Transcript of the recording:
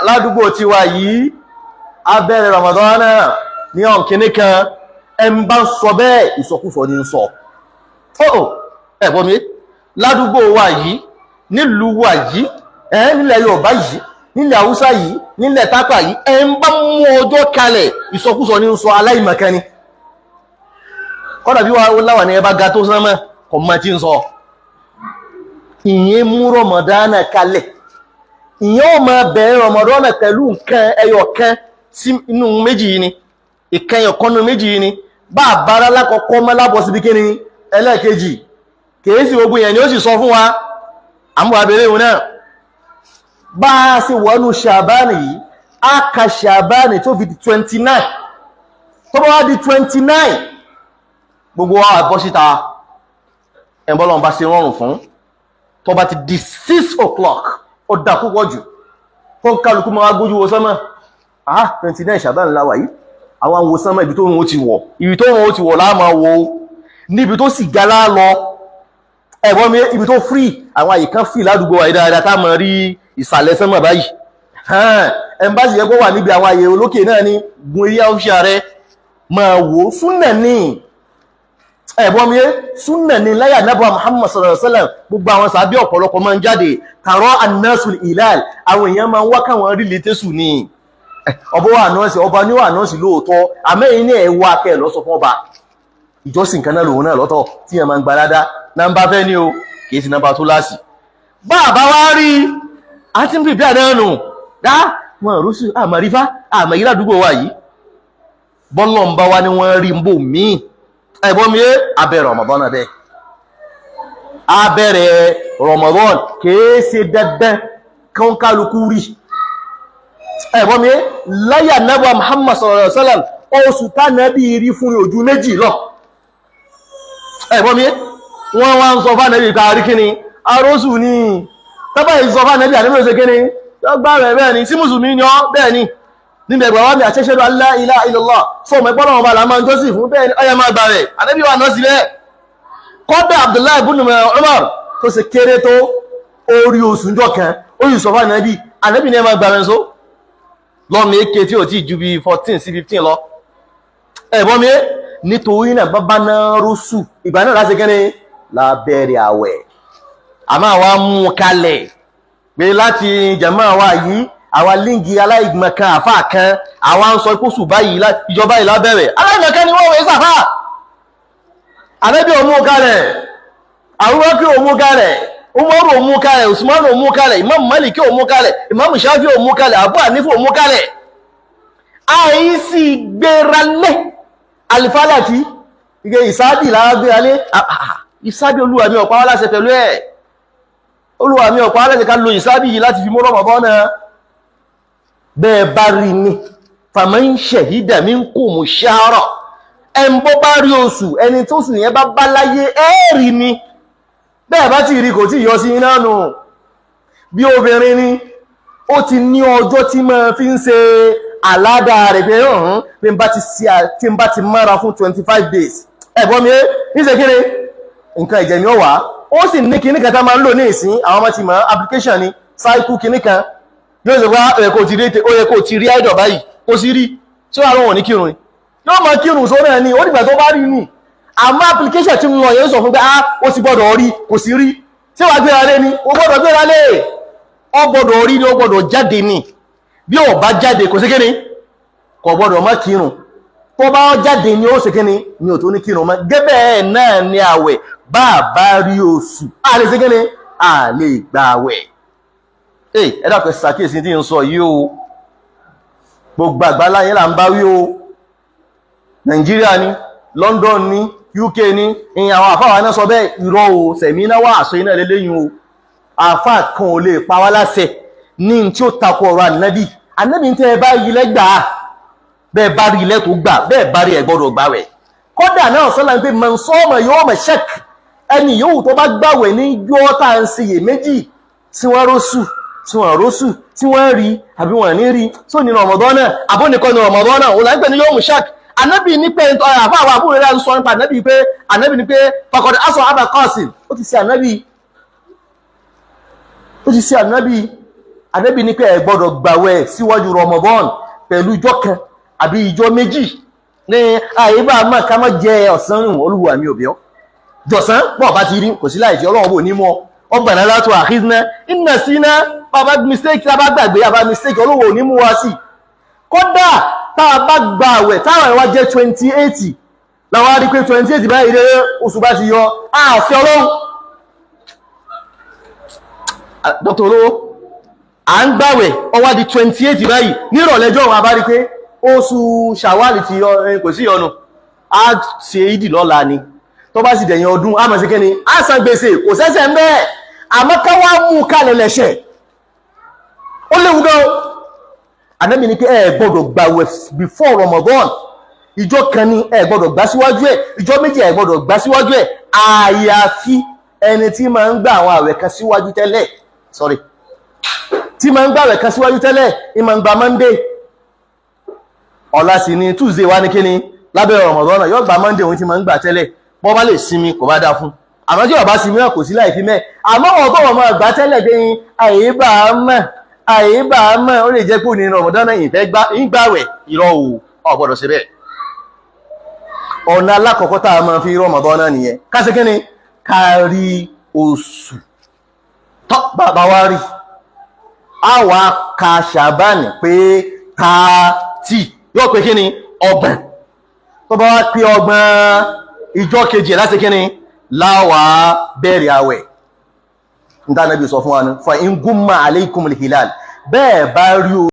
ládùúgbò tiwa yìí a bẹ̀rẹ̀ Ramadan ní ọ̀kìnní kan ń bá sọ bẹ́ẹ̀ ìsọkúsọ ní sọ ẹ̀bọ́n mi ládùúgbò wa yìí nílùú wa yìí nílẹ̀ Yorùbá yìí nílẹ̀ Haúsá yìí nílẹ̀ Tápà yìí ń bá mú ọjọ́ kalẹ̀ ìsọkúsọ ní sọ aláìmọ̀kẹ́ni kọ́dà bí wọ́n láwà ní ẹbá ga tó sánmọ́ kọ̀ mọ́ tí ń sọ ìyẹn mú Ramadan kalẹ̀ ìyẹn ó máa bẹ̀rẹ̀ Ramadan pẹ̀lú nǹkan ẹyọ kan sí inú méjì yìí ni ìkan ẹyọ kan nínú méjì yìí ni bá àbára lákọ̀ọ́kọ́ mọ́ lábọ̀ síbi kí ni ẹlẹ́ẹ̀kejì kèésì ogun yẹn ni ó sì sọ fún wa àmú abẹ́rẹ́ ìwọ̀n náà bá a sì wọnú Ṣàbánì yìí a ka Ṣàbánì tó fi di 29 tó bá wá di 29 gbogbo wa bọ́ síta ẹ̀bọ́lọ́n bá ṣe rọrùn fún tó bá ti di 6 o'clock ó dá púpọ̀ jù tó ń kálukú máa gbójú wo sánmà 29 Ṣàbánì láwà yìí àwọn wo sánmà ibi tó rùn ó ti wọ̀ ibi tó rùn ó ti wọ̀ láàmà wo níbi tó sì gálá lọ ẹ̀bọ́n mi ibi tó free àwọn àyíká free ládùúgbò wa dáadáa tá mọ̀ rí ìsàlẹ̀ sánmà báyìí ẹ̀mbásì yẹ kó wà níbi àwọn àyè olókè náà ní gun eré ọ̀ṣà rẹ máa wò súnnà ní ẹ̀bọ́n mi súnnà ní láyà nábà Muhammad sallallahu alaihi wasallam gbogbo àwọn sàbí ọ̀pọ̀lọpọ̀ máa ń jáde tààrọ annasul ilal àwọn èèyàn máa ń wá káwọn rí létésù ní ọba wà nọ́ọ̀sì ọba ní wà nọ́ọ̀sì lóòótọ́ àmẹ́yìn ní ẹ̀wà kẹ́ lọ́sọ fún ọba ìjọsìn kan náà lòun náà lọ́tọ̀ tí yẹn máa ń gbalada nàmbà fẹ́ ní o kìí sí nàmbà tó láàsì bàbá wá rí àti ń pèpè àdánù dá wọn rúsù àmàrífá àmàrílá àdúgbò wa yìí bọ́lọ̀ ń bá wá ní wọ́n rí mbò míì ẹ̀bọ́n mi abẹ̀rẹ̀ Ramadan náà bẹ́ẹ̀ abẹ̀rẹ̀ Ramadan kìí ṣe dandan kan kálukú rí ẹ̀bọ́n mi láyà nábà Muhammad sallallahu alaihi wasallam oṣù tánàbí rí fún ojú méjì lọ ẹ̀bọ́n mi wọ́n wá ń sọ fún ànẹ́bì káàrí kíni arósù ní tọ́bá ìsọ fún ànẹ́bì ànẹ́bì òṣè kíni lọ́gbà rẹ̀ bẹ́ẹ̀ ni sí mùsùlùmí ni ọ́ bẹ́ẹ̀ ni níbẹ̀ gbà wá mi àṣẹ́ṣẹ́dọ̀ Allah ilaha illallah fún ọmọ ẹgbọ́n ọmọ àlàmà jọ́sì fún bẹ́ẹ̀ ni ọyẹ máa gbà rẹ̀ ànẹ́bì wà náà sílẹ̀ kọ́dà Abdullahi ibn Umar tó ṣe kéré tó orí oṣù jọ kan ó yìí sọ fún ànẹ́bì ní ẹ máa gbà rẹ̀ so lọ́mọ èké tí ò tí ju bí 14 sí 15 lọ ẹ̀bọ́n mi nítorí náà bábá náà rọ́sù ìgbà náà láti gẹ́ni lábẹ́rẹ̀ àwẹ̀ a máa wá mú kalẹ̀ pé láti jàmáà wa yìí àwa líǹgì aláìgbọ̀nkan àfá kan àwa ń sọ ìpòsù báyìí ìjọba ìlábẹ̀rẹ̀ aláìgbọ̀nkan ni wọ́n wẹ́ sàfá Ànábì òmú kalẹ̀ Abubakar òmú kalẹ̀ Umaru òmú kalẹ̀ Usman òmú kalẹ̀ Imam Malik òmú kalẹ̀ Imam Shafi òmú kalẹ̀ Abu Hanifa òmú kalẹ̀ àìsí gbéralẹ́ alifálàtí ige ìsáàdì lára gbéralẹ́ ìsáàdì olúwa mi ọ̀pá wá láṣẹ pẹ̀lú ẹ̀ olúwa mi ọ̀pá láṣẹ ká lo ìsáàdì yìí láti fi mú Ramadan náà bẹ́ẹ̀ bá rí ní faman shahida minkum shahra ẹmbọ́ bá rí oṣù ẹni tó sì yẹn bá láyé ẹ́ẹ̀rí ni bẹ́ẹ̀ bá ti rí kò tí yọ sí iná nù bí obìnrin ni ó ti ní ọjọ́ tí máa fi ń ṣe aládà rẹ̀ pé ọ̀hún bí n bá ti mára fún 25 days ẹ̀bọ́n mi ní ṣe kíni nǹkan ìjẹ̀mí ó wà ó sì ní kíní kan tá máa ń lò ní ìsín àwọn ọmọ ti mọ̀ application ni cycle kíní kan yóò ṣe wá ó yẹ kó ti rí àìdọ̀ báyìí kó sí rí tí ó wà lóhùn ní kírun yóò mọ kírun sórí ẹni ó dìgbà tó bá rí ní àmọ́ application tí mo yẹn sọ fún pé ó ti gbọ́dọ̀ rí kò sí rí tí wàá gbéra lé ni ó gbọ́dọ̀ gbéra lé ó gbọ́dọ̀ rí ni ó gbọ́dọ̀ jáde ni bí ó bá jáde kò sí kíni kò gbọ́dọ̀ má kírun tó bá jáde ni ó ṣe kíni ni ò tó ní kírun mọ́ gẹ́bẹ̀ náà ni àwẹ̀ bá rí oṣù a lè ṣe kíni a lè gba àwẹ̀ ẹ dákun ṣàkíyèsí tí ń sọ yìí o gbogbo àgbáláyé là ń bá wí o Nàìjíríà ni London ni UK ni ìyìn àwọn àfáwà náà sọ bẹ́ẹ̀ irọ́ o sẹ̀mínà wà àṣọ iná lélẹ́yìn o àfá kan ò lè pa wá láṣẹ ní tí ó takò ọ̀rọ̀ ànábì tẹ́ ẹ bá rí lẹ́gbàá bẹ́ẹ̀ bá rí ilẹ̀ tó gbà bẹ́ẹ̀ bá rí ẹ gbọ́dọ̀ gbàwẹ̀ kódà náà sọ́lá ń pè man sọ́ọ̀mọ̀ yóò mọ̀ ṣẹ́k ẹni yóò tó bá gbàwẹ̀ ní jọ́ta ń ṣiyè méjì tí wọ́n rósù tí wọ́n rósù tí wọ́n rí àbí wọ́n ní rí tó ní Ramadan náà àbónìkan ní Ramadan náà òun là ń pè ní yóò mọ̀ ṣẹ́k ànábì ní pé àfáwà àbúrò rẹ̀ ń sọ nípa ànábì ní pé fakọ̀dẹ̀ aṣọ Abul Qasim ó ti ṣe ànábì Ànábì ní pé ẹ gbọ́dọ̀ gbààwẹ̀ síwájú Ramadan pẹ̀lú ìjọ́ kan àbí ìjọ́ méjì ní àyíbá máa ká má jẹ ọ̀sán rùn Olúwa mi ò bí ọ́ jọ̀sán pọ̀ bá ti rí kò sí láìsí Ọlọ́run bò ní mọ́ ọgbàna látọ̀ àkíńná iná síná bàbá mistake tá bá gbàgbé àbá mistake Ọlọ́run ò ní mú wa sí kódà tá a bá gbààwẹ̀ táwọn ìwà jẹ́ 28 láwọn á rí pé 28 báyìí dé oṣù bá ti yọ ààfẹ́ Ọlọ́run Dr. Olówó à ń gbààwẹ̀ ó wá di 28 báyìí nírọ̀lẹ́jọ́ wọn a bá rí pé oṣù Ṣàwálì ti yọ kò sí yọnu a ṣe ìdì lọ́la ni tó bá sì dẹ̀yìn ọdún a mọ̀ sí kí ni a san gbèsè kò sẹ́sẹ̀ ń bẹ́ẹ̀ àmọ́ ká wá mú kalẹ̀ lẹ́ṣẹ̀ ó léwu gan Ànábì ní pé ẹ gbọ́dọ̀ gbààwẹ̀ before Ramadan ìjọ́ kan ní ẹ gbọ́dọ̀ gbà síwájú ẹ̀ ìjọ́ méjì ẹ gbọ́dọ̀ gbà síwájú ẹ̀ àyàfi ẹni tí máa ń gbà àwọn àwẹ̀ kan síwájú tẹ́lẹ̀ tí máa ń gbà àwẹ̀ kan síwájú tẹ́lẹ̀ ìmọ̀ ń gba Monday ọ̀la sì ni Tuesday wá ní kíni lábẹ́ Ramadan yóò gba Monday òun tí máa ń gbà tẹ́lẹ̀ bọ́ bá lè sinmi kò bá dá fún àmọ́ tí ọba sinmi náà kò sí láì fi mẹ́ àmọ́ wọn tó wọ́n máa gbà tẹ́lẹ̀ dé àyíbá mọ̀ ó lè jẹ́ pé ní Ramadan ìfẹ́ gbàwẹ̀ irọ́ ò gbọ́dọ̀ ṣe bẹ́ẹ̀ ọ̀nà alákọ̀ọ́kọ́ tá a máa fi Ramadan náà nìyẹn ká ṣe kíni ká rí oṣù tọ́ bàbá wa rí a wá ka Ṣàbánì pé 30 yóò pé kíni ọgbọ̀n tó bá wá pé ọgbọ̀n ìjọ́ kejì láti kíni láwàá bẹ̀rẹ̀ àwẹ̀ ní Ànábì sọ fún wa ní fa in gumma alaykumul hilal bẹ́ẹ̀ bá rí